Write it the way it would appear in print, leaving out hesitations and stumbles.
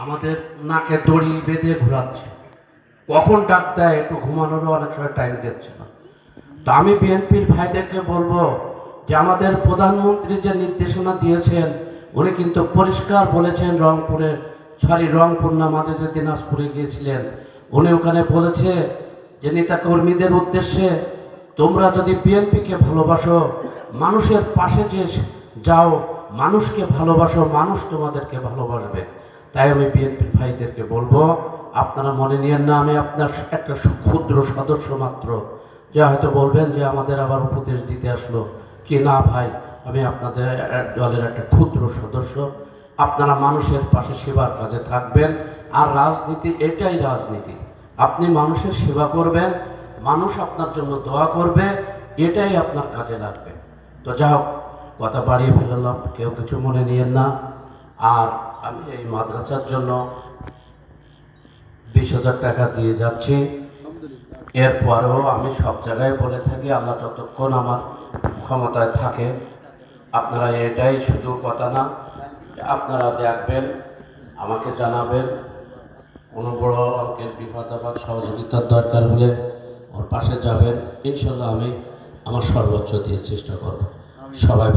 আমাদের নাকে দড়ি বেঁধে ঘোরাচ্ছে, কখন ডাক দেয় একটু ঘুমানোরও অনেক সময় টাইম দিচ্ছে না। তো আমি বিএনপির ভাইদেরকে বলবো যে আমাদের প্রধানমন্ত্রী যে নির্দেশনা দিয়েছেন উনি কিন্তু পরিষ্কার বলেছেন, রংপুর না মাঝে যে দিনাজপুরে গিয়েছিলেন উনি ওখানে বলেছে যে নেতা কর্মীদের উদ্দেশ্যে, তোমরা যদি বিএনপিকে ভালোবাসো, মানুষের পাশে যে যাও, মানুষকে ভালোবাসো, মানুষ তোমাদেরকে ভালোবাসবে। তাই আমি বিএনপির ভাইদেরকে বলবো, আপনারা মনে নিয়েন না আমি আপনার একটা ক্ষুদ্র সদস্য মাত্র, যা হয়তো বলবেন যে আমাদের আবার উপদেশ দিতে আসলো কি না। ভাই, আমি আপনাদের দলের একটা ক্ষুদ্র সদস্য। আপনারা মানুষের পাশে সেবার কাজে থাকবেন। আর রাজনীতি, এটাই রাজনীতি, আপনি মানুষের সেবা করবেন, মানুষ আপনার জন্য দোয়া করবে, এটাই আপনার কাজে লাগবে। তো যা হোক, কথা বাড়িয়ে ফেললাম, কেউ কিছু মনে নিয়েন না। আর আমি এই মাদ্রাসার জন্য 20,000 টাকা দিয়ে যাচ্ছি। এরপরেও আমি সব জায়গায় বলে থাকি, আল্লাহ যতক্ষণ আমার ক্ষমতায় থাকে, আপনারা এটাই শুধু কথা না, আপনারা দেখবেন, আমাকে জানাবেন, কোনো বড় অঙ্কের বিপদ আপদ সহযোগিতার দরকার হলে ওর পাশে যাবেন। ইনশাল্লাহ আমি আমার সর্বোচ্চ দিয়ে চেষ্টা করব। সবাই